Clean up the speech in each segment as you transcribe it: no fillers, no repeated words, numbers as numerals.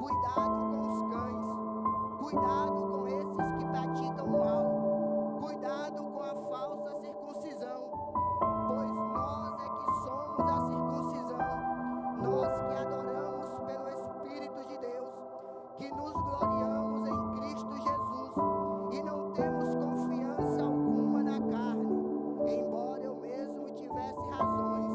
Cuidado com os cães. Cuidado com esses que praticam o mal. Cuidado com a falsa circuncisão. Pois nós é que somos a circuncisão. Nós que adoramos pelo Espírito de Deus, que nos gloriamos em Cristo Jesus e não temos confiança alguma na carne, embora eu mesmo tivesse razões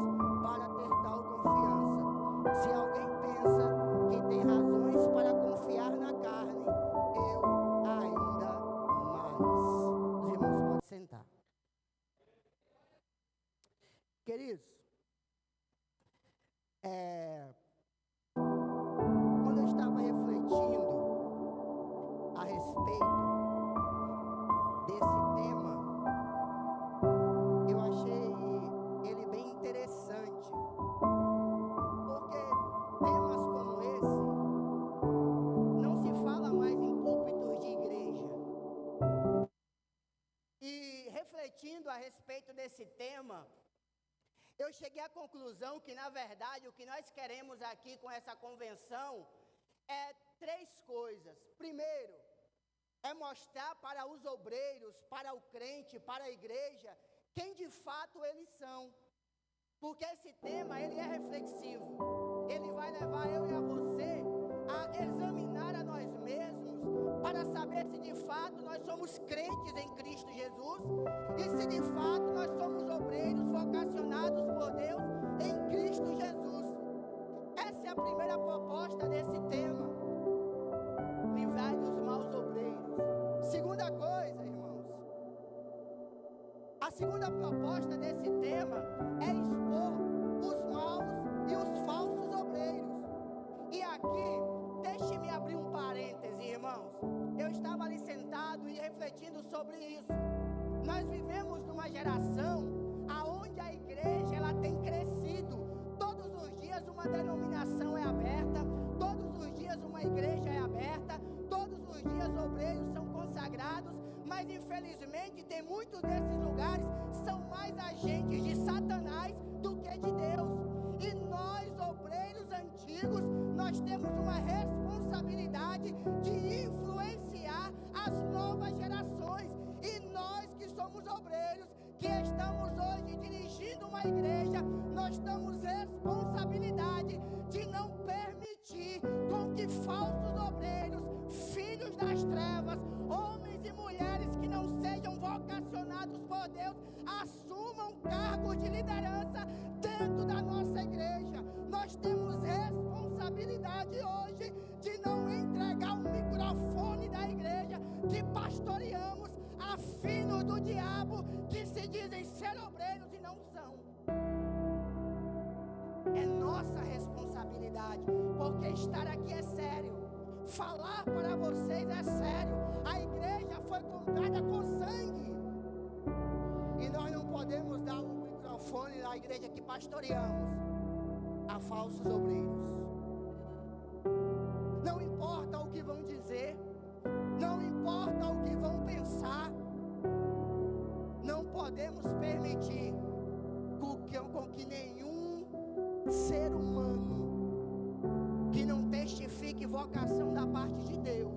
para ter tal confiança. Se alguém pensa que tem razões para confiar na carne, eu ainda mais. Os irmãos podem sentar. Queridos, quando eu estava refletindo a respeito desse tema, eu achei ele bem interessante, porque temas como esse não se fala mais em púlpitos de igreja. E refletindo a respeito desse tema, eu cheguei à conclusão que, na verdade, o que nós queremos aqui com essa convenção é três coisas. Primeiro, é mostrar para os obreiros, para o crente, para a igreja, quem de fato eles são. Porque esse tema, ele é reflexivo. Ele vai levar eu e a você a examinar a nós mesmos para saber se de fato nós somos crentes em Cristo Jesus e se de fato nós somos obreiros vocacionados por Deus em Cristo Jesus. Essa é a primeira proposta desse tema. Livrai dos maus obreiros. Segunda coisa, irmãos. A segunda proposta desse tema é expor os maus e os falsos obreiros. E aqui, deixe-me abrir um parêntese, irmãos. Eu estava ali sentado e refletindo sobre isso. Nós vivemos numa geração aonde a igreja ela tem crescido. Todos os dias uma denominação é aberta, todos os dias uma igreja é aberta, todos os dias obreiros são consagrados, mas infelizmente tem muitos desses lugares são mais agentes de Satanás do que de Deus. E nós, obreiros antigos, nós temos uma responsabilidade de influenciar as novas gerações. E nós que somos obreiros, que estamos hoje dirigindo uma igreja, nós temos responsabilidade de não permitir com que falsos obreiros, filhos das trevas, homens e mulheres que não sejam vocacionados por Deus, assumam cargos de liderança dentro da nossa igreja. Nós temos responsabilidade hoje de não entregar o microfone da igreja que pastoreamos a filhos do diabo que se dizem ser obreiros e não são. É nossa responsabilidade, porque estar aqui é sério. Falar para vocês é sério. A igreja foi comprada com sangue. E nós não podemos dar o microfone da igreja que pastoreamos a falsos obreiros. Não importa o que vão dizer, não importa o que vão pensar, não podemos permitir com que nenhum ser humano que não testifique vocação da parte de Deus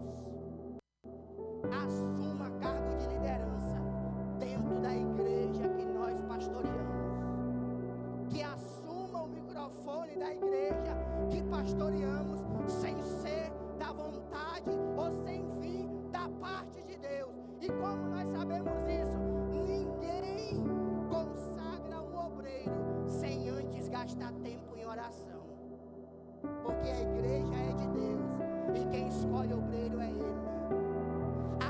assuma cargo de liderança dentro da igreja que nós pastoreamos, que assuma o microfone da igreja que pastoreamos sem ser da vontade ou sem vir da parte de Deus. E como nós sabemos isso, ninguém consagra um obreiro sem antes gastar tempo em oração, porque a igreja é de Deus e quem escolhe obreiro é Ele.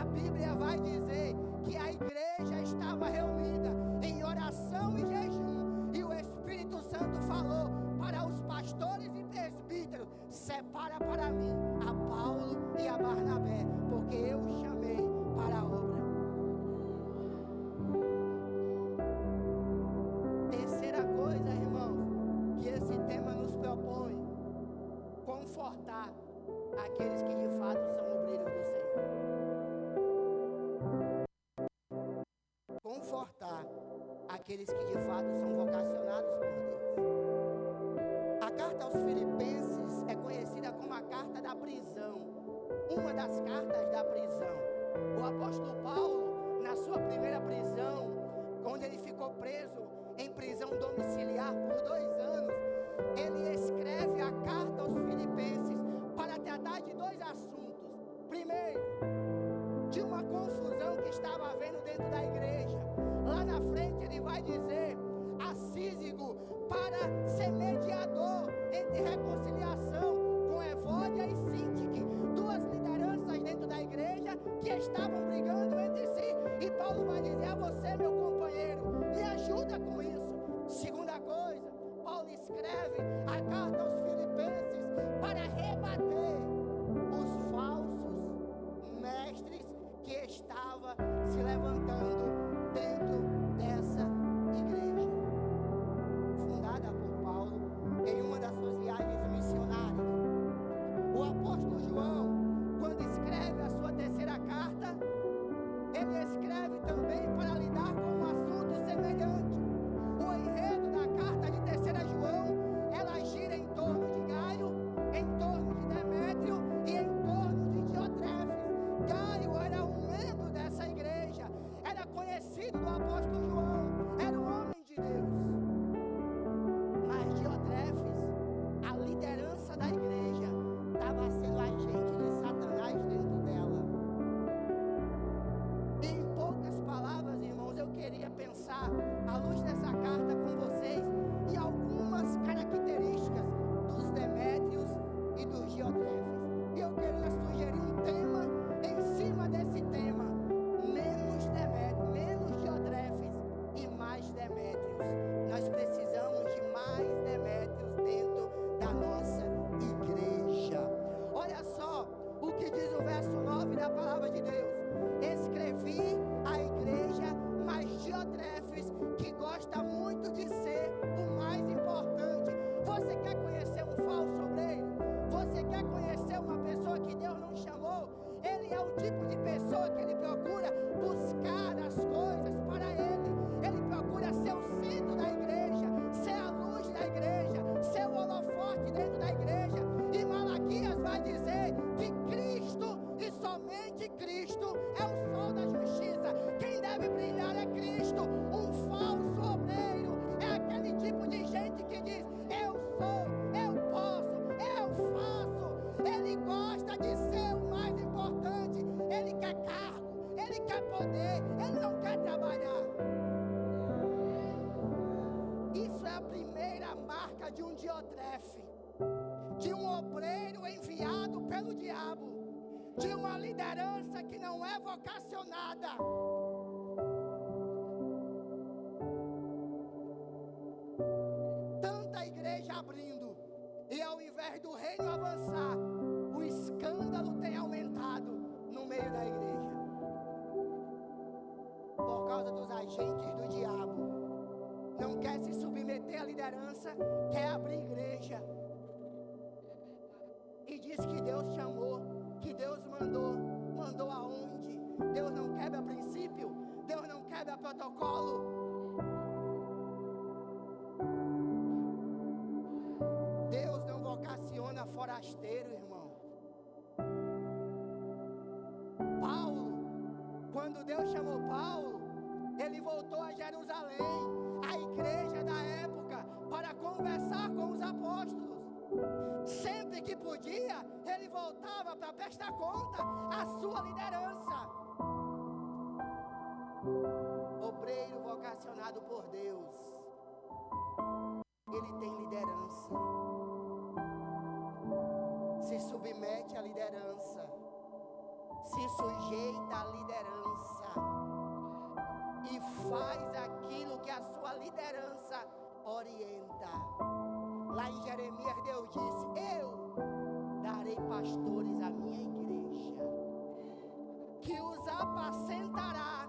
A Bíblia vai dizer que a igreja estava reunida em oração e jejum, e o Espírito Santo falou para os pastores e presbíteros: separa para mim a Paulo e a Barnabé, porque eu os chamei para a obra. Terceira coisa, irmãos, que esse tema nos propõe: confortar aqueles que de fato são obreiros do Senhor. Confortar aqueles que de fato são vocacionados por Deus. A carta aos Filipenses é conhecida como a carta da prisão. uma das cartas da prisão. O apóstolo Paulo, na sua primeira prisão, onde ele ficou preso em prisão domiciliar por 2 anos, ele escreve a carta aos Filipenses para tratar de 2 assuntos. Primeiro, de uma confusão que estava havendo dentro da igreja. Lá na frente ele vai dizer a Cízigo para ser mediador entre reconciliação com Evódia e Síntique, 2 lideranças dentro da igreja que estavam brigando entre si. E Paulo vai dizer a você, meu companheiro, me ajuda com isso. Segunda coisa, Paulo escreve a carta aos Filipenses para rebater os falsos mestres que estavam se levantando dentro dessa igreja, fundada por Paulo em uma das suas viagens missionárias. O apóstolo João, quando escreve a sua terceira carta, ele escreve também para lidar com um assunto semelhante. O enredo da carta de 3 João, ela gira em torno de Gaio, em torno de Demétrio e em torno de Diotrefes. Gaio era um membro dessa igreja, era conhecido do apóstolo João, era um homem de Deus. Mas Diotrefes, a liderança da igreja, estava sendo agente de Satanás dentro dela. E em poucas palavras, irmãos, eu queria pensar, à luz dessa carta com vocês, em algumas características dos Demétrios e dos Diotrefes. E eu queria sugerir um tema em cima desse tema: menos Demétrio, menos Diotrefes e mais Demétrios. Nós precisamos de mais Demétrios dentro da nossa igreja. Olha só o que diz o verso 9 da palavra de Deus: escrevi à igreja, mas Diotrefes, que gosta muito de ser o mais importante. Você quer conhecer um falso obreiro? Você quer conhecer uma pessoa que Deus não chamou? Ele é o tipo de pessoa que ele procura buscar as coisas para ele. Ele procura ser o centro da igreja, ser a luz da igreja, ser o holofote dentro da igreja. E Malaquias vai dizer que Cristo e somente Cristo é o sol da justiça. Quem deve brilhar é Cristo. Um falso obreiro é aquele tipo de gente que diz: eu sou, eu posso, eu faço. Ele gosta de ser o mais importante. Ele quer cargo, ele quer poder, ele não quer trabalhar. Isso é a primeira marca de um Diotrefe, de um obreiro enviado pelo diabo, de uma liderança que não é vocacionada. Tanta igreja abrindo, e ao invés do reino avançar, o escândalo tem aumentado no meio da igreja, por causa dos agentes do diabo. Não quer se submeter à liderança, quer abrir igreja, e diz que Deus chamou, que Deus mandou aonde? Deus não quebra princípio, Deus não quebra protocolo. Deus não vocaciona forasteiro, irmão. Paulo, quando Deus chamou Paulo, ele voltou a Jerusalém, a igreja da época, para conversar com os apóstolos. Sempre que podia, ele voltava para prestar conta à sua liderança. Obreiro vocacionado por Deus, ele tem liderança, se submete à liderança, se sujeita à liderança e faz aquilo que a sua liderança orienta. Lá em Jeremias, Deus disse: eu darei pastores à minha igreja, que os apacentará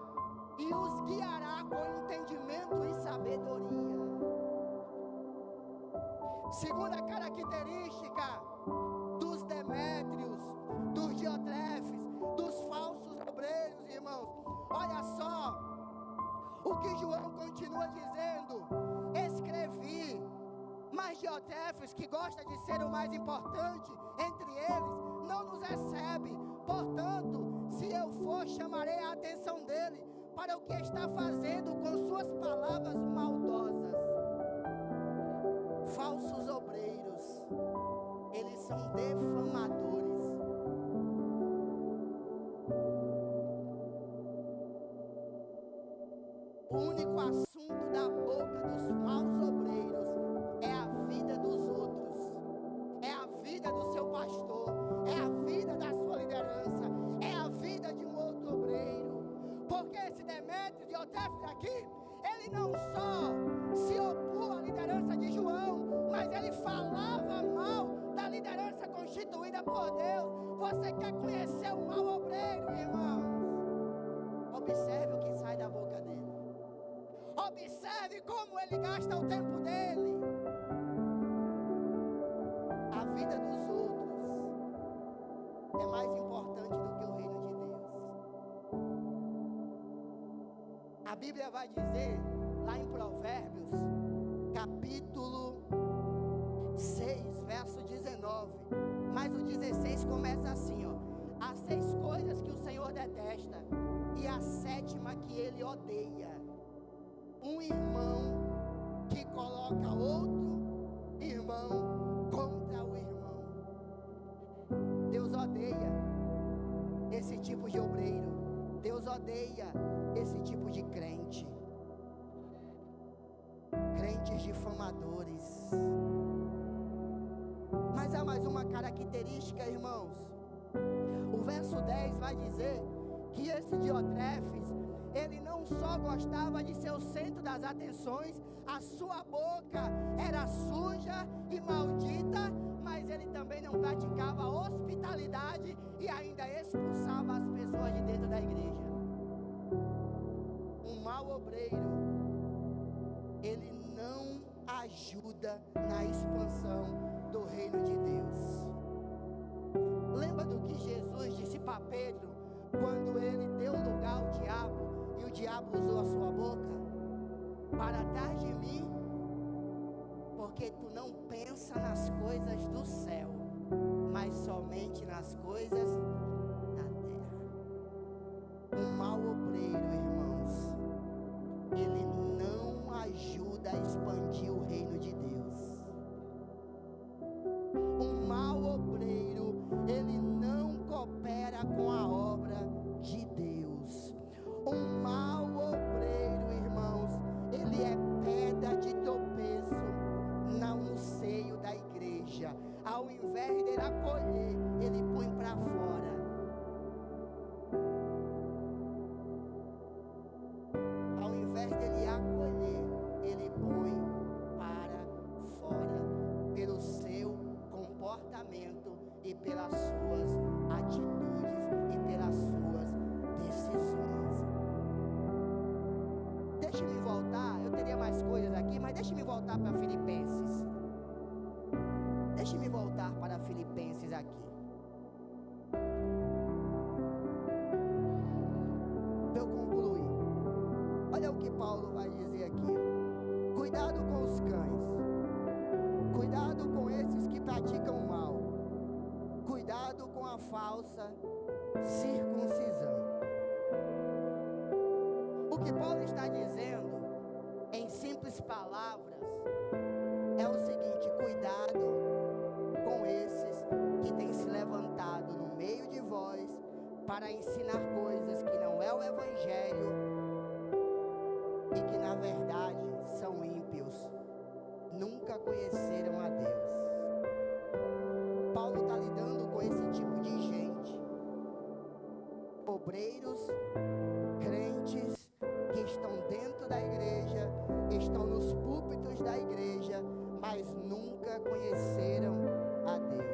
e os guiará com entendimento e sabedoria. Segunda característica dos Demétrios, dos Diotrefes, dos falsos obreiros, irmãos. Olha só o que João continua dizendo: escrevi, mas Diotrefes, que gosta de ser o mais importante entre eles, não nos recebe, atenção dele para o que está fazendo com suas palavras maldosas. Falsos obreiros, eles são defamadores. O único assunto da boca dos maus obreiros é a vida dos outros, é a vida do seu pastor, é a vida da sua liderança, é a vida de um outro obreiro. Porque esse Demétrios e Eutréfios aqui, ele não só se opunha à liderança de João, mas ele falava mal da liderança constituída por Deus. Você quer conhecer o mau obreiro, irmãos? Observe o que sai da boca dele. Observe como ele gasta o tempo dele. A vida dos outros é mais importante do que o reino de Deus. A Bíblia vai dizer, lá em Provérbios, capítulo 6, verso 19. Mas o 16 começa assim, ó. Há 6 coisas que o Senhor detesta, e a 7ª que ele odeia: um irmão que coloca outro irmão contra o irmão. Deus odeia esse tipo de obreiro. Deus odeia esse tipo de crente. Crentes difamadores. Mas há mais uma característica, irmãos. O verso 10 vai dizer que esse Diótrefes, ele não só gostava de ser o centro das atenções, a sua boca era suja e maldita, mas ele também não praticava hospitalidade e ainda expulsava as pessoas de dentro da igreja. Um mau obreiro, ele não ajuda na expansão do reino de Deus. Lembra do que Jesus disse para Pedro, quando ele deu lugar ao diabo, e o diabo usou a sua boca? Para trás de mim, porque tu não pensa nas coisas do céu, mas somente nas coisas da terra. Um mau obreiro, irmãos, ele não ajuda a expandir o reino de Deus. Um mau obreiro, ele não coopera com a obra de Deus. Um mau obreiro, irmãos, ele é pedra de tropeço no seio da igreja. Ao invés de ele acolher, ele põe para fora. Ao invés de ele acolher, ele põe para fora, pelo seu comportamento e pelas suas atitudes e pelas suas decisões. Deixe-me voltar, eu teria mais coisas aqui, mas deixe-me voltar para Filipenses. Deixe-me voltar para Filipenses aqui. Eu concluí. Olha o que Paulo vai dizer aqui. Cuidado com os cães. Cuidado com esses que praticam o mal. Cuidado com a falsa circuncisão. O que Paulo está dizendo, em simples palavras, é o seguinte: cuidado com esses que têm se levantado no meio de vós para ensinar coisas que não é o evangelho e que na verdade são ímpios, nunca conheceram a Deus. Paulo está lidando com esse tipo de gente, obreiros, crentes que estão dentro da igreja, estão nos púlpitos da igreja, mas nunca conheceram a Deus.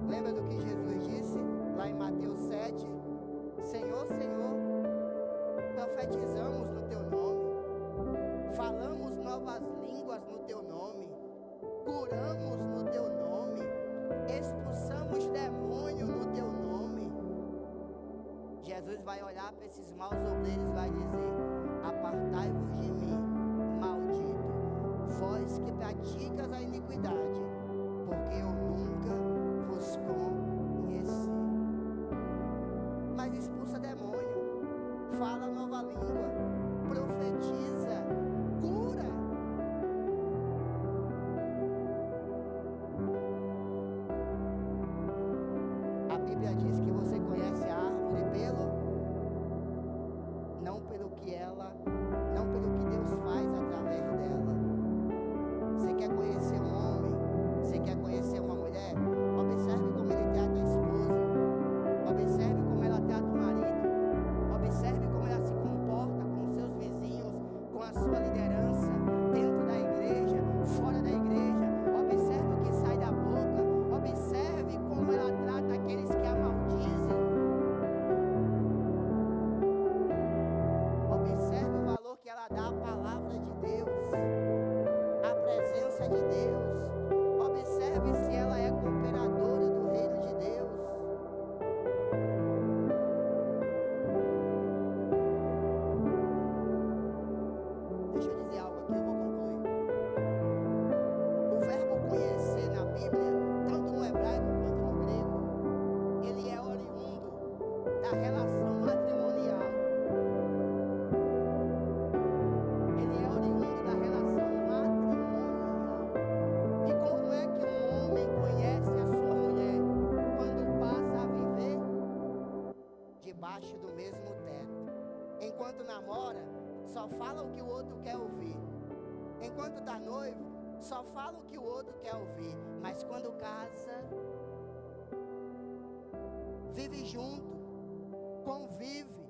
Lembra do que Jesus disse lá em Mateus 7? Senhor, Senhor, profetizamos no teu nome, falamos novas línguas no teu nome, curamos no teu nome, expulsamos demônio no teu nome. Jesus vai olhar para esses maus obreiros e vai dizer: apartai-vos de mim, maldito, vós que praticas a iniquidade, porque eu nunca vos conheci. Mas expulsamos Bíblia diz que você conhece a árvore não pelo que Deus faz através dela. Você quer conhecer um homem? Você quer conhecer uma mulher? Observe como ele trata a esposa. Observe como ela trata o marido. Observe como ela se comporta com os seus vizinhos, com a sua liderança, dentro da igreja, fora da igreja. Observe o que sai da boca. Observe como ela trata aqueles que a maldizem. Observe o valor que ela dá à palavra de Deus, à presença de Deus. Observe se ela é cooperadora do reino de Deus. Deixa eu dizer algo aqui, eu vou concluir. O verbo conhecer na Bíblia, tanto no hebraico quanto no grego, ele é oriundo da relação matrimonial. Ele é oriundo da relação matrimonial. E como é que um homem conhece a sua mulher? Quando passa a viver debaixo do mesmo teto. Enquanto namora, só fala o que o outro quer ouvir. Enquanto está noivo, só fala o que o outro quer ouvir. Mas quando casa, vive junto, convive.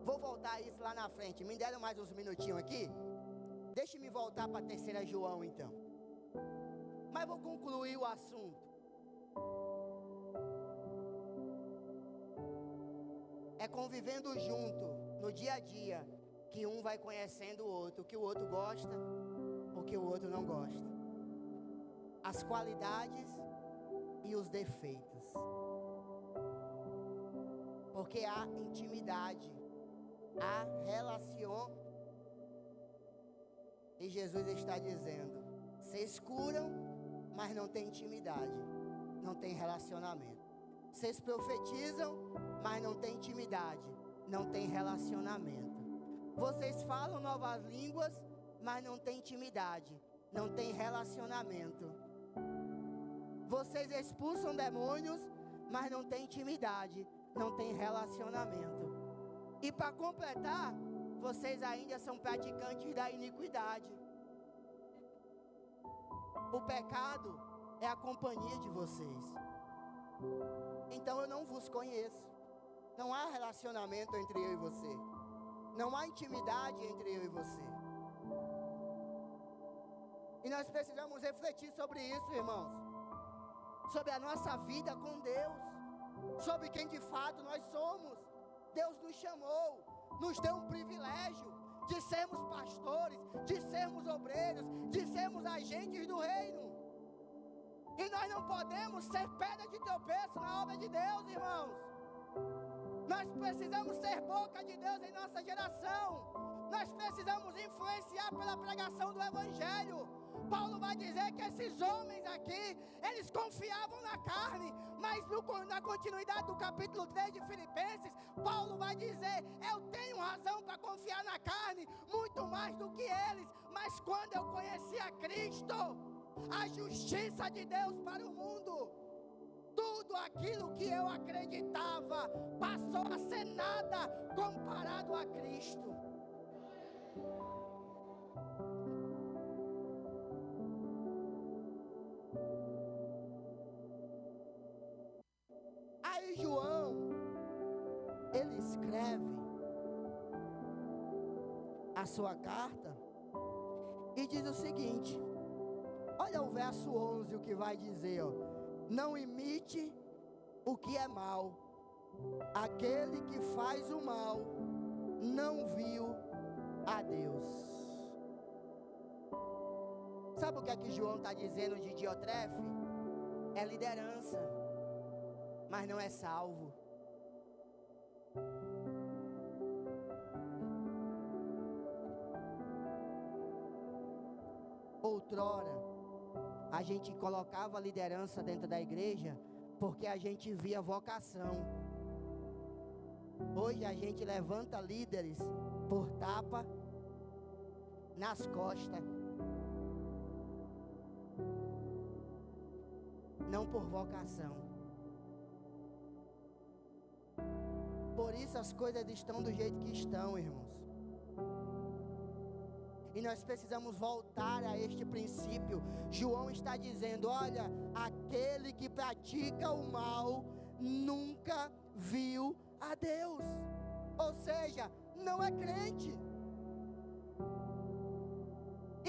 Vou voltar a isso lá na frente. Me deram mais uns minutinhos aqui? Deixe-me voltar para a 3 João então. Mas vou concluir o assunto. É convivendo junto, no dia a dia, que um vai conhecendo o outro, o que o outro gosta, o que o outro não gosta. As qualidades e os defeitos. Porque há intimidade, há relação. E Jesus está dizendo: vocês curam, mas não tem intimidade, não tem relacionamento. Vocês profetizam, mas não tem intimidade, não tem relacionamento. Vocês falam novas línguas, mas não tem intimidade, não tem relacionamento. Vocês expulsam demônios, mas não tem intimidade, não tem relacionamento. E para completar, vocês ainda são praticantes da iniquidade. O pecado é a companhia de vocês. Então eu não vos conheço. Não há relacionamento entre eu e você. Não há intimidade entre eu e você. E nós precisamos refletir sobre isso, irmãos. Sobre a nossa vida com Deus. Sobre quem de fato nós somos. Deus nos chamou, nos deu um privilégio de sermos pastores, de sermos obreiros, de sermos agentes do reino. E nós não podemos ser pedra de tropeço na obra de Deus, irmãos. Nós precisamos ser boca de Deus em nossa geração. Nós precisamos influenciar pela pregação do Evangelho. Paulo vai dizer que esses homens aqui, eles confiavam na carne, mas na continuidade do capítulo 3 de Filipenses, Paulo vai dizer: eu tenho razão para confiar na carne, muito mais do que eles, mas quando eu conheci a Cristo, a justiça de Deus para o mundo, tudo aquilo que eu acreditava passou a ser nada comparado a Cristo. Aí João, ele escreve a sua carta e diz o seguinte: olha o verso 11, o que vai dizer, ó: não imite o que é mal. Aquele que faz o mal não viu a Deus. Sabe o que é que João está dizendo de Diotrefe? É liderança, mas não é salvo. Outrora, a gente colocava a liderança dentro da igreja porque a gente via vocação. Hoje a gente levanta líderes por tapa nas costas. não por vocação. Por isso as coisas estão do jeito que estão, irmãos. E nós precisamos voltar a este princípio. João está dizendo: olha, aquele que pratica o mal nunca viu a Deus. Ou seja, não é crente.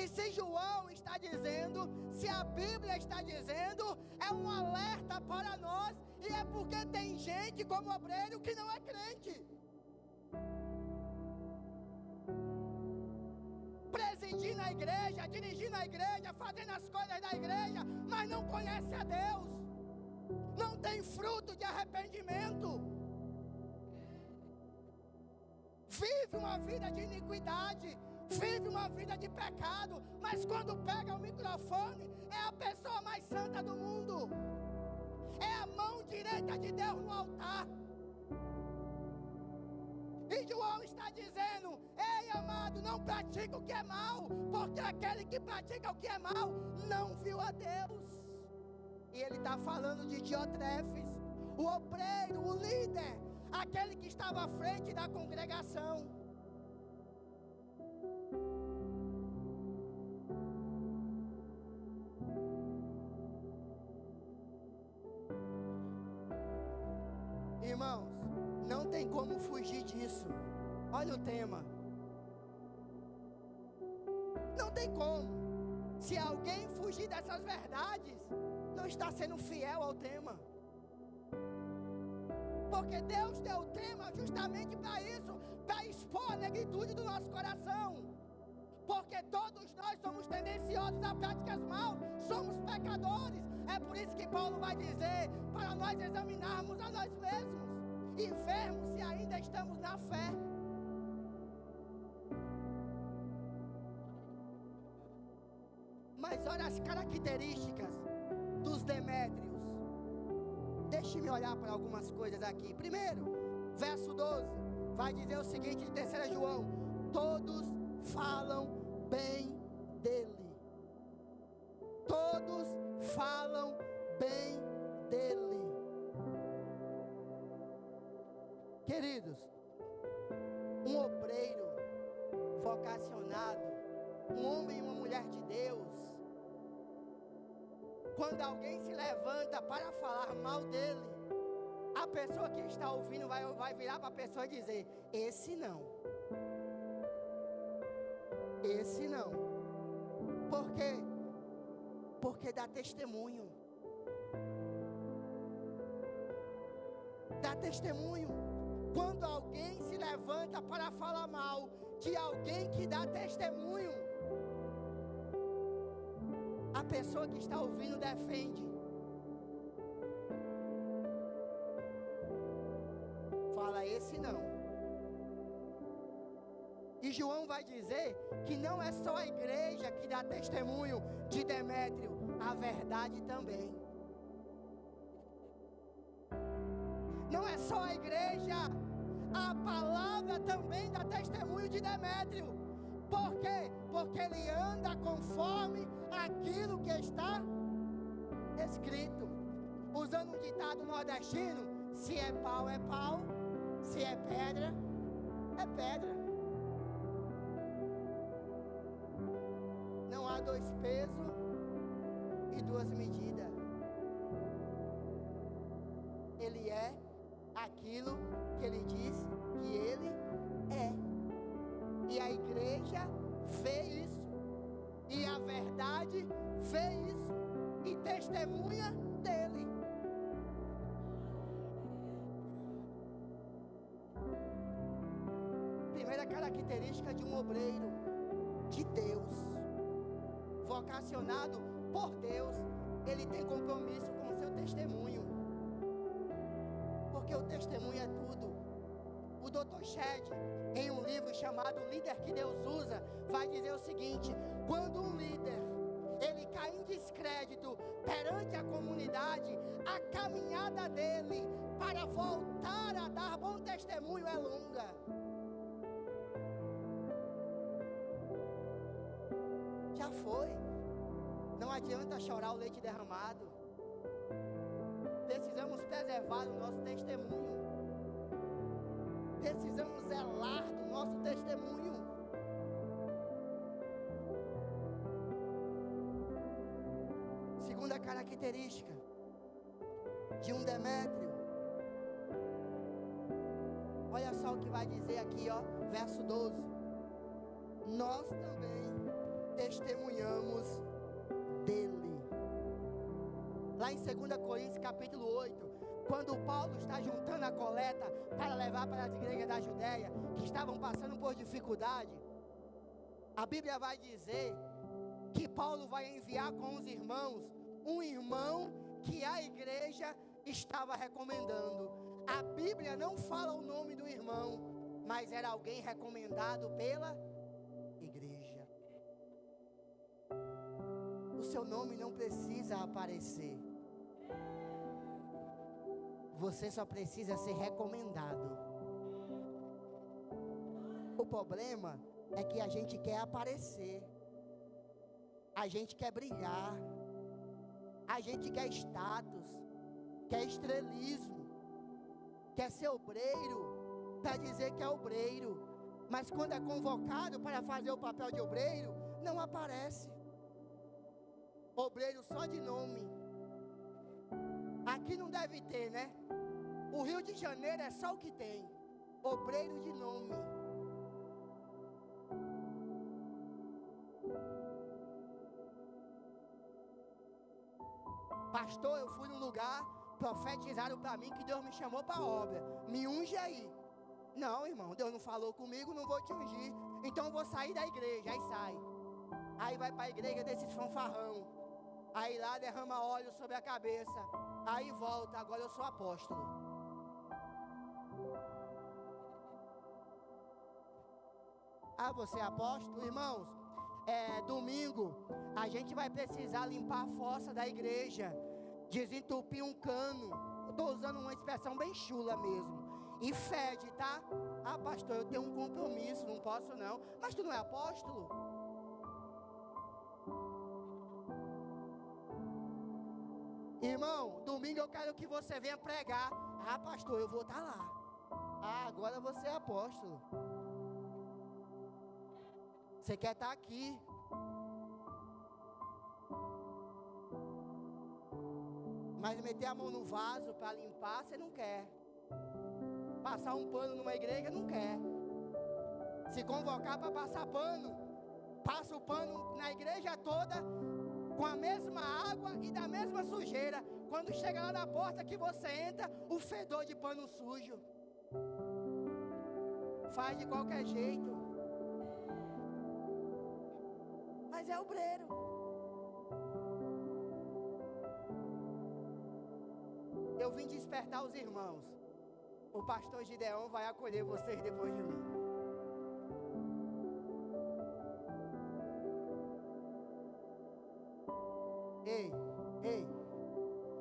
E se João está dizendo, se a Bíblia está dizendo, é um alerta para nós. E é porque tem gente como obreiro que não é crente. Presidindo a igreja, dirigindo a igreja, fazendo as coisas da igreja, mas não conhece a Deus. Não tem fruto de arrependimento. Vive uma vida de iniquidade. Vive uma vida de pecado, mas quando pega o microfone, é a pessoa mais santa do mundo. É a mão direita de Deus no altar. E João está dizendo: ei, amado, não pratica o que é mal, porque aquele que pratica o que é mal não viu a Deus. E ele está falando de Diotrefes, o obreiro, o líder, aquele que estava à frente da congregação. Irmãos, não tem como fugir disso. Olha o tema. Não tem como. Se alguém fugir dessas verdades, não está sendo fiel ao tema. Porque Deus deu o tema justamente para isso, para expor a negritude do nosso coração. Porque todos nós somos tendenciosos a práticas mal, somos pecadores. É por isso que Paulo vai dizer para nós examinarmos a nós mesmos e vermos se ainda estamos na fé. Mas olha as características dos demétrios. Deixe-me olhar para algumas coisas aqui. Primeiro, verso 12, vai dizer o seguinte de 3 João: todos falam bem dele. Todos falam bem dele. Queridos, um obreiro vocacionado, um homem e uma mulher de Deus, quando alguém se levanta para falar mal dele, a pessoa que está ouvindo vai virar para a pessoa e dizer: esse não. Esse não. Por quê? Porque dá testemunho. Dá testemunho. Quando alguém se levanta para falar mal de alguém que dá testemunho, a pessoa que está ouvindo defende. Fala: esse não. E João vai dizer que não é só a igreja que dá testemunho de Demétrio, a verdade também. Não é só a igreja, a palavra também dá testemunho de Demétrio. Por quê? Porque ele anda conforme aquilo que está escrito. Usando um ditado nordestino: se é pau, se é pedra, é pedra. Não há 2 pesos e 2 medidas. Ele é aquilo que ele diz que ele é. E a igreja vê isso. E a verdade vê isso. E testemunha dele. Primeira característica de um obreiro de Deus, vocacionado por Deus, ele tem compromisso com o seu testemunho. Porque o testemunho é tudo. O Dr. Shedd, em um livro chamado Líder que Deus Usa, vai dizer o seguinte: quando um líder ele cai em descrédito perante a comunidade, a caminhada dele para voltar a dar bom testemunho é longa. Já foi. Não adianta chorar o leite derramado. precisamos preservar o nosso testemunho. Precisamos zelar do nosso testemunho. Segunda característica de um Demétrio. Olha só o que vai dizer aqui, ó, verso 12. Nós também testemunhamos dele. Lá em 2 Coríntios capítulo 8, quando Paulo está juntando a coleta para levar para as igrejas da Judéia, que estavam passando por dificuldade, a Bíblia vai dizer que Paulo vai enviar com os irmãos um irmão que a igreja estava recomendando. A Bíblia não fala o nome do irmão, mas era alguém recomendado pela igreja. O seu nome não precisa aparecer. Você só precisa ser recomendado. O problema é que a gente quer aparecer. A gente quer brilhar. A gente quer status. Quer estrelismo. Quer ser obreiro para dizer que é obreiro. Mas quando é convocado para fazer o papel de obreiro, não aparece. Obreiro só de nome. Aqui não deve ter, né? O Rio de Janeiro é só o que tem. Obreiro de nome. Pastor, eu fui num lugar, profetizaram para mim que Deus me chamou para a obra. Me unge aí. Não, irmão, Deus não falou comigo, não vou te ungir. Então eu vou sair da igreja. Aí sai. Aí vai para a igreja desses fanfarrão. Aí lá derrama óleo sobre a cabeça. Aí volta, agora eu sou apóstolo. Ah, você é apóstolo? Irmãos, domingo a gente vai precisar limpar a fossa da igreja, desentupir um cano. Eu estou usando uma expressão bem chula mesmo. E fede, tá? Ah, pastor, eu tenho um compromisso, não posso não. Mas tu não é apóstolo? Irmão, domingo eu quero que você venha pregar. Ah, pastor, eu vou estar lá. Ah, agora você é apóstolo. Você quer estar aqui. Mas meter a mão no vaso para limpar, você não quer. Passar um pano numa igreja, não quer. Se convocar para passar pano, passa o pano na igreja toda, com a mesma água e da mesma sujeira. Quando chega lá na porta que você entra, o fedor de pano sujo. Faz de qualquer jeito. Mas é obreiro. Eu vim despertar os irmãos. O pastor Gideon vai acolher vocês depois de mim. Ei,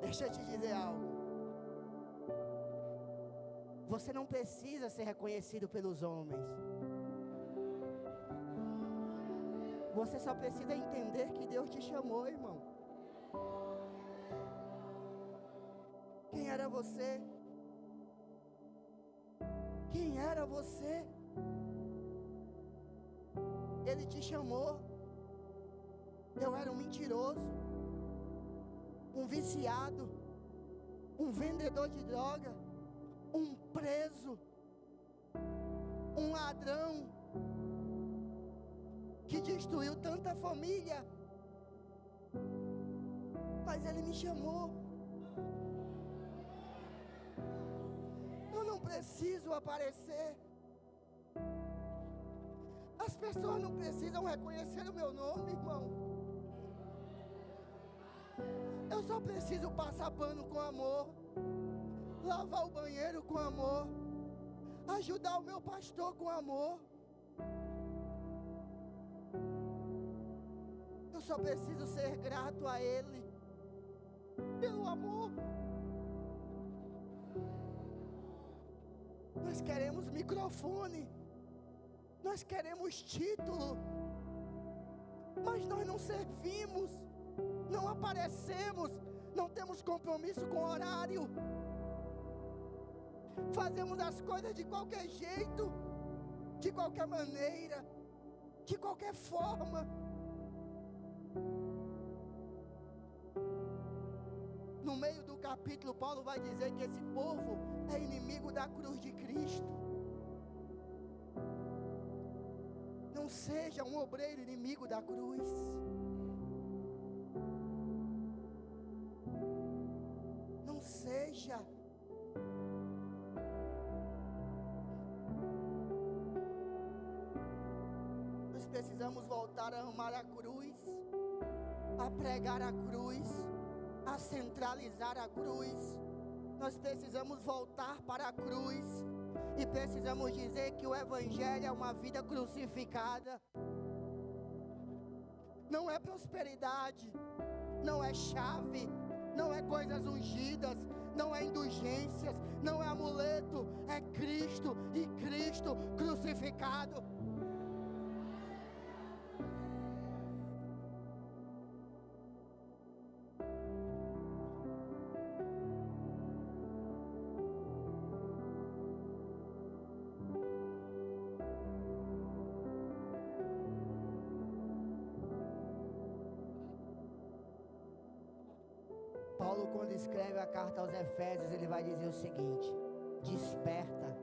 deixa eu te dizer algo. Você não precisa ser reconhecido pelos homens. Você só precisa entender que Deus te chamou, irmão. Quem era você? Quem era você? Ele te chamou. Eu era um mentiroso, um viciado, um vendedor de droga, um preso, um ladrão que destruiu tanta família. Mas Ele me chamou. Eu não preciso aparecer. As pessoas não precisam reconhecer o meu nome, irmão. Eu só preciso passar pano com amor, lavar o banheiro com amor, ajudar o meu pastor com amor. Eu só preciso ser grato a Ele pelo amor. Nós queremos microfone, nós queremos título, mas nós não servimos, não aparecemos, não temos compromisso com o horário, fazemos as coisas de qualquer jeito, de qualquer maneira, de qualquer forma. No meio do capítulo, Paulo vai dizer que esse povo é inimigo da cruz de Cristo. Não seja um obreiro inimigo da cruz. Não seja. Nós precisamos voltar a amar a cruz, a pregar a cruz, a centralizar a cruz. Nós precisamos voltar para a cruz e precisamos dizer que o Evangelho é uma vida crucificada. Não é prosperidade, não é chave, não é coisas ungidas, não é indulgências, não é amuleto, é Cristo e Cristo crucificado. Paulo, quando escreve a carta aos Efésios, ele vai dizer o seguinte: desperta,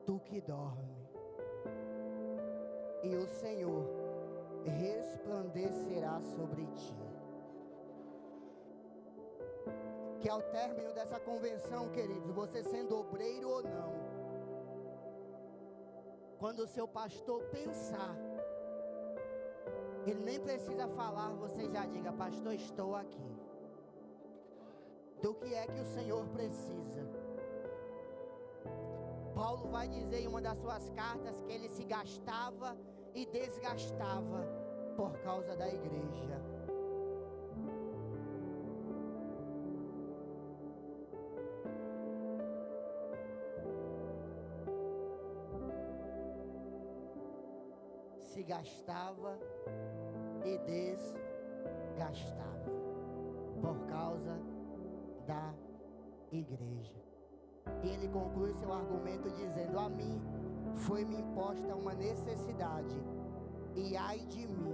tu que dorme, e o Senhor resplandecerá sobre ti. Que ao término dessa convenção, queridos, você sendo obreiro ou não, quando o seu pastor pensar, ele nem precisa falar, você já diga: pastor, estou aqui. Do que é que o Senhor precisa? Paulo vai dizer em uma das suas cartas que ele se gastava e desgastava por causa da igreja. Se gastava e desgastava por causa da igreja. E ele conclui seu argumento dizendo: a mim foi-me imposta uma necessidade, e ai de mim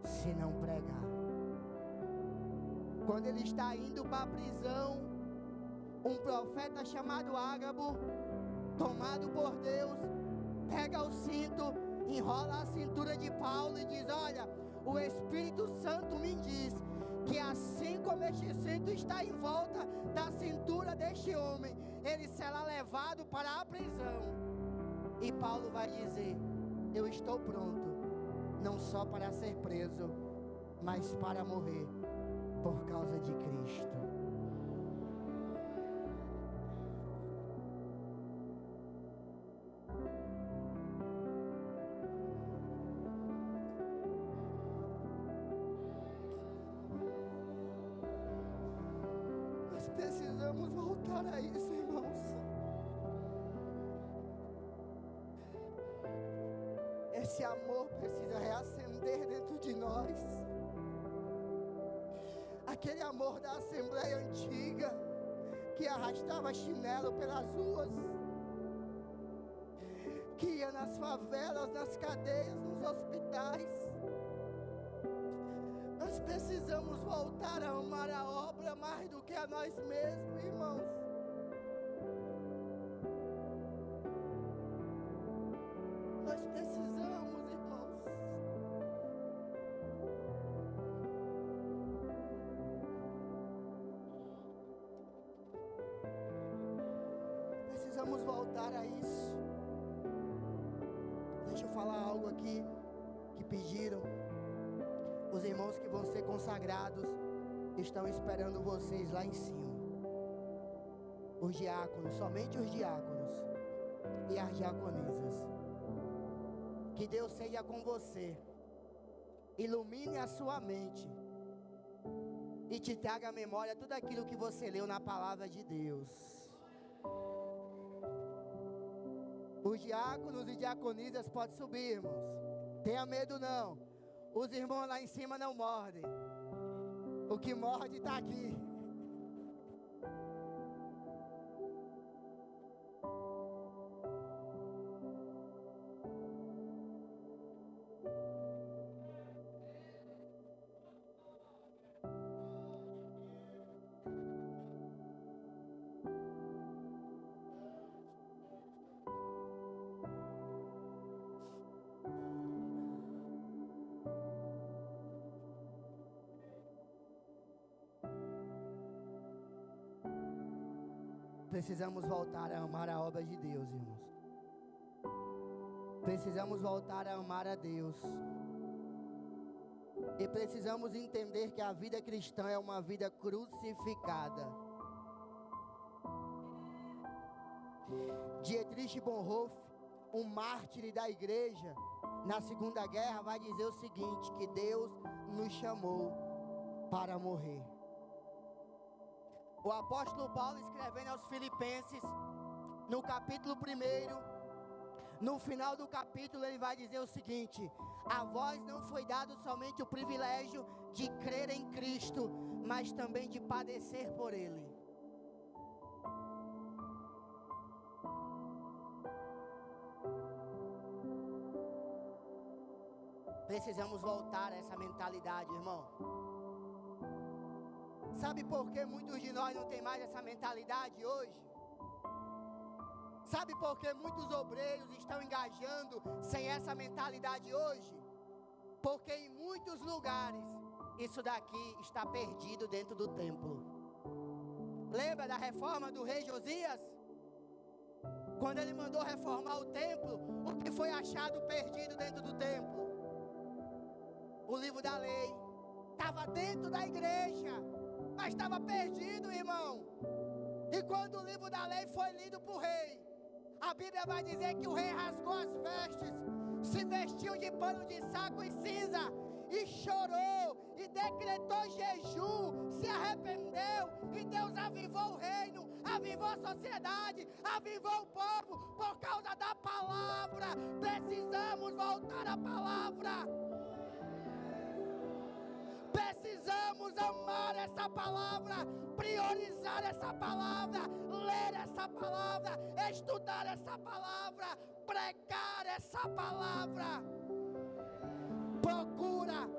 se não pregar. Quando ele está indo para a prisão, um profeta chamado Ágabo, tomado por Deus, pega o cinto, enrola a cintura de Paulo e diz: olha, o Espírito Santo me diz que assim como este cinto está em volta da cintura deste homem, ele será levado para a prisão. E Paulo vai dizer: eu estou pronto, não só para ser preso, mas para morrer por causa de Cristo. Precisamos voltar a isso, irmãos. Esse amor precisa reacender dentro de nós. Aquele amor da Assembleia antiga, que arrastava chinelo pelas ruas, que ia nas favelas, nas cadeias, nos hospitais. Nós precisamos voltar a amar a obra mais do que a nós mesmos, irmãos. Nós precisamos, irmãos. Precisamos voltar a isso. Deixa eu falar algo aqui que pediram. Os irmãos que vão ser consagrados estão esperando vocês lá em cima. Os diáconos, somente os diáconos e as diaconisas. Que Deus seja com você, ilumine a sua mente e te traga à memória tudo aquilo que você leu na palavra de Deus. Os diáconos e diaconisas podem subir, irmãos. Tenha medo não. Os irmãos lá em cima não mordem. O que morde está aqui. Precisamos voltar a amar a obra de Deus, irmãos. Precisamos voltar a amar a Deus. E precisamos entender que a vida cristã é uma vida crucificada. Dietrich Bonhoeffer, um mártir da igreja, na Segunda Guerra, vai dizer o seguinte: que Deus nos chamou para morrer. O apóstolo Paulo, escrevendo aos Filipenses, no capítulo 1, no final do capítulo, ele vai dizer o seguinte: a vós não foi dado somente o privilégio de crer em Cristo, mas também de padecer por Ele. Precisamos voltar a essa mentalidade, irmão. Sabe por que muitos de nós não tem mais essa mentalidade hoje? Sabe por que muitos obreiros estão engajando sem essa mentalidade hoje? Porque em muitos lugares isso daqui está perdido dentro do templo. Lembra da reforma do rei Josias? Quando ele mandou reformar o templo, o que foi achado perdido dentro do templo? O livro da lei estava dentro da igreja, mas estava perdido, irmão. E quando o livro da lei foi lido por rei, a Bíblia vai dizer que o rei rasgou as vestes, se vestiu de pano de saco e cinza, e chorou, e decretou jejum, se arrependeu, e Deus avivou o reino, avivou a sociedade, avivou o povo, por causa da palavra. Precisamos voltar à palavra. Precisamos amar essa palavra, priorizar essa palavra, ler essa palavra, estudar essa palavra, pregar essa palavra. Procura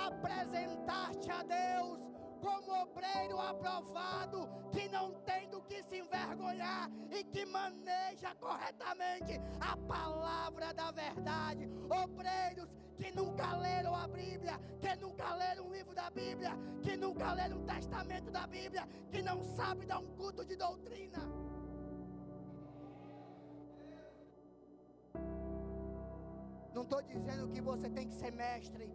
apresentar-te a Deus como obreiro aprovado, que não tem do que se envergonhar e que maneja corretamente a palavra da verdade. Obreiros que nunca leram a Bíblia, que nunca leram um livro da Bíblia, que nunca leram um testamento da Bíblia, que não sabem dar um culto de doutrina. Não estou dizendo que você tem que ser mestre,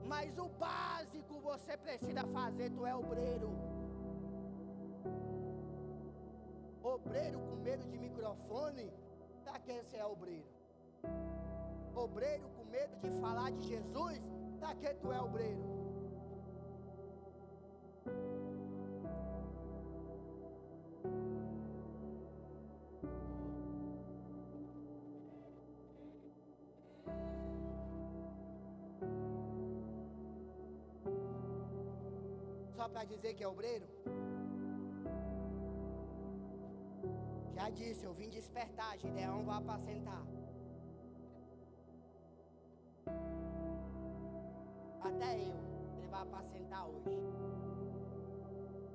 mas o básico você precisa fazer. Tu é obreiro. Obreiro com medo de microfone, tá que você é obreiro. Obreiro com medo de falar de Jesus, tá que tu é obreiro. Só para dizer que é obreiro? Já disse, eu vim despertar, Gideão vai apacentar. Até ele vai apacentar hoje.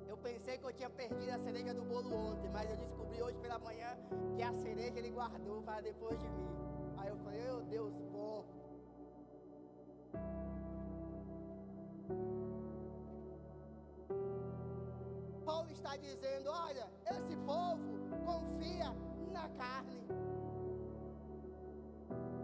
Eu pensei que eu tinha perdido a cereja do bolo ontem, mas eu descobri hoje pela manhã que a cereja ele guardou para depois de mim. Aí eu falei, meu Deus, bom. Paulo está dizendo, olha, esse povo confia na carne.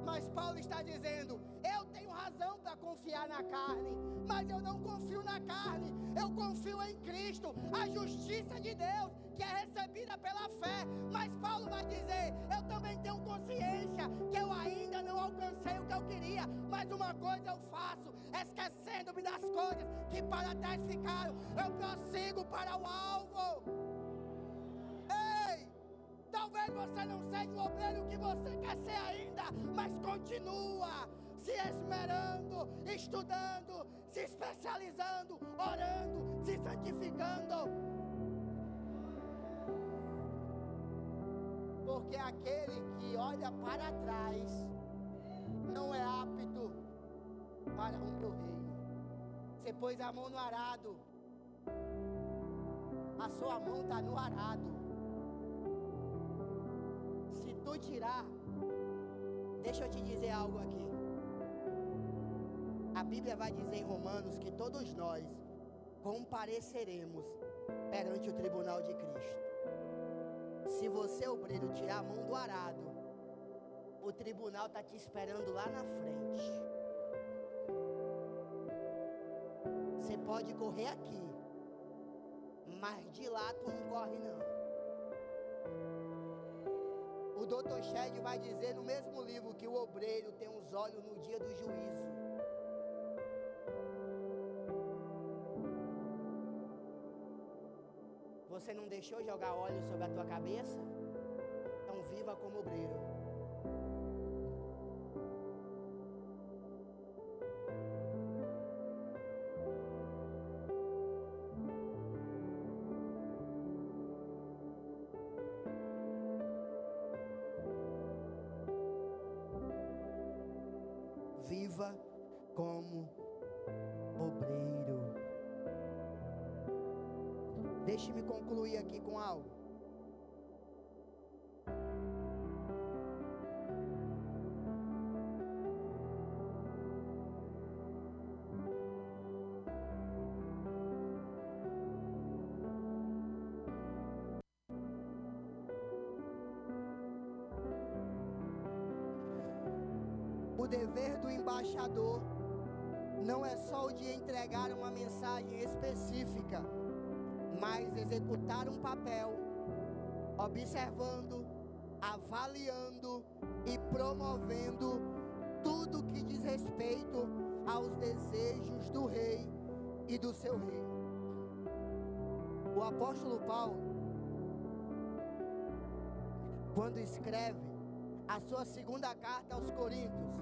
Mas Paulo está dizendo, eu tenho razão para confiar na carne, mas eu não confio na carne, eu confio em Cristo, a justiça de Deus, que é recebida pela fé. Mas Paulo vai dizer, eu também tenho consciência que eu ainda não alcancei o que eu queria, mas uma coisa eu faço, esquecendo-me das coisas que para trás ficaram, eu prossigo para o alvo. Ei, talvez você não seja o obreiro que você quer ser ainda, mas continua se esmerando, estudando, se especializando, orando, se santificando. Porque aquele que olha para trás não é apto para o meu reino. Você pôs a mão no arado, a sua mão está no arado. Se tu tirar, deixa eu te dizer algo aqui. A Bíblia vai dizer em Romanos que todos nós compareceremos perante o tribunal de Cristo. Se você, obreiro, tirar a mão do arado, o tribunal está te esperando lá na frente. Você pode correr aqui, mas de lá tu não corre não. O Dr. Shedd vai dizer no mesmo livro que o obreiro tem os olhos no dia do juízo. Você não deixou jogar óleo sobre a tua cabeça? Então viva como obreiro. Viva como obreiro. Deixe-me concluir aqui com algo. O dever do embaixador não é só o de entregar uma mensagem específica, mas executar um papel, observando, avaliando e promovendo tudo que diz respeito aos desejos do rei e do seu reino. O apóstolo Paulo, quando escreve a sua segunda carta aos Coríntios,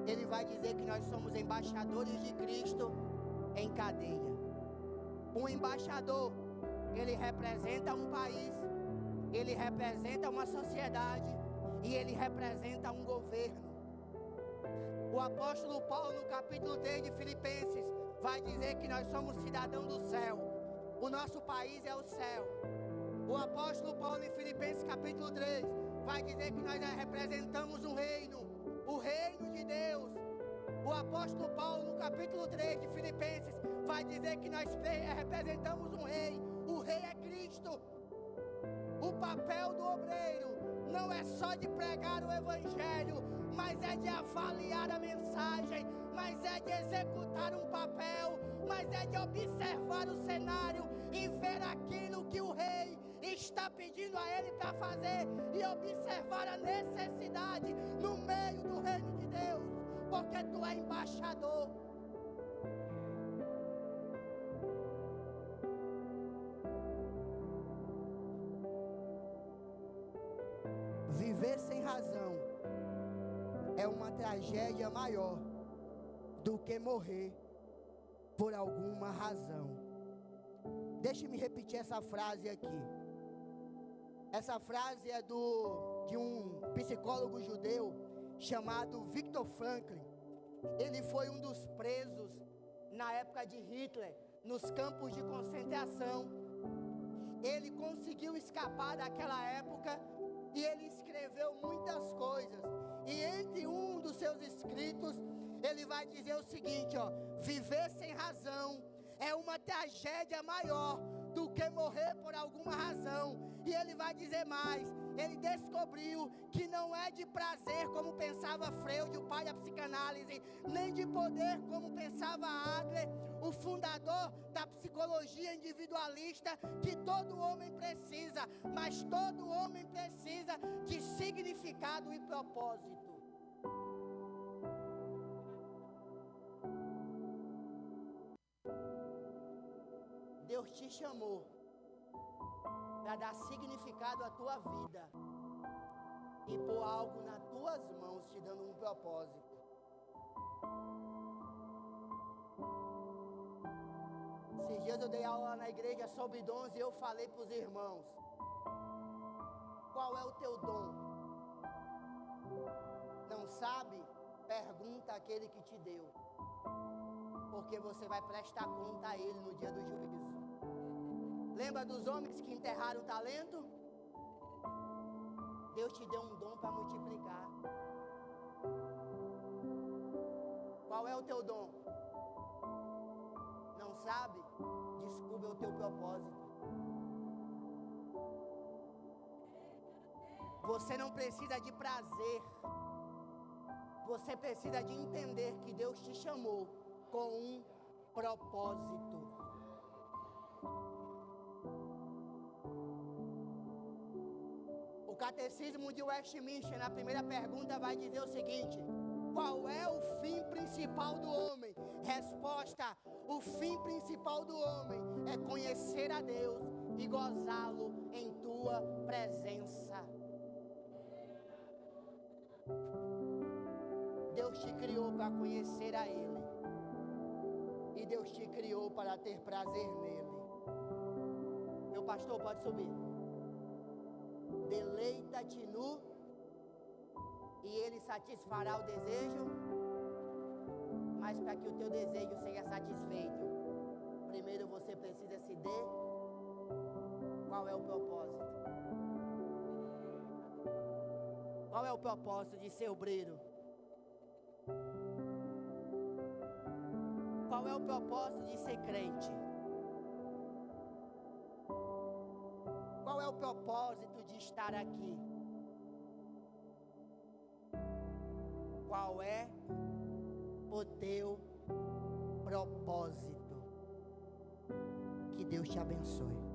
ele vai dizer que nós somos embaixadores de Cristo em cadeia. Um embaixador, ele representa um país, ele representa uma sociedade e ele representa um governo. O apóstolo Paulo, no capítulo 3 de Filipenses, vai dizer que nós somos cidadãos do céu. O nosso país é o céu. O apóstolo Paulo, em Filipenses capítulo 3, vai dizer que nós representamos um reino, o reino de Deus. O apóstolo Paulo, no capítulo 3 de Filipenses, vai dizer que nós representamos um rei. O rei é Cristo. O papel do obreiro não é só de pregar o evangelho, mas é de avaliar a mensagem, mas é de executar um papel, mas é de observar o cenário e ver aquilo que o rei está pedindo a ele para fazer e observar a necessidade no meio do reino de Deus, porque tu é embaixador. Viver sem razão é uma tragédia maior do que morrer por alguma razão. Deixe-me repetir essa frase aqui. Essa frase é de um psicólogo judeu chamado Viktor Frankl. Ele foi um dos presos na época de Hitler, nos campos de concentração. Ele conseguiu escapar daquela época e ele escreveu muitas coisas. E entre um dos seus escritos, ele vai dizer o seguinte, viver sem razão é uma tragédia maior do que morrer por alguma razão. E ele vai dizer mais, ele descobriu que não é de prazer como pensava Freud, o pai da psicanálise, nem de poder como pensava Adler, o fundador da psicologia individualista, que todo homem precisa, mas todo homem precisa de significado e propósito. Deus te chamou para dar significado à tua vida e pôr algo nas tuas mãos, te dando um propósito. dias eu dei aula na igreja sobre dons e eu falei para os irmãos: qual é o teu dom? Não sabe? Pergunta àquele que te deu, porque você vai prestar conta a ele no dia do juízo. Lembra dos homens que enterraram o talento? Deus te deu um dom para multiplicar. Qual é o teu dom? Não sabe? Descubra o teu propósito. Você não precisa de prazer. Você precisa de entender que Deus te chamou com um propósito. O catecismo de Westminster, na primeira pergunta, vai dizer o seguinte: qual é o fim principal do homem? Resposta: o fim principal do homem é conhecer a Deus e gozá-lo em tua presença. Deus te criou para conhecer a Ele. E Deus te criou para ter prazer nele. Meu pastor, pode subir. Deleita-te nu, e Ele satisfará o desejo. Mas para que o teu desejo seja satisfeito, primeiro você precisa se dar. Qual é o propósito? Qual é o propósito de ser obreiro? Qual é o propósito de ser crente? Qual é o propósito de estar aqui? Qual é o teu propósito? Que Deus te abençoe.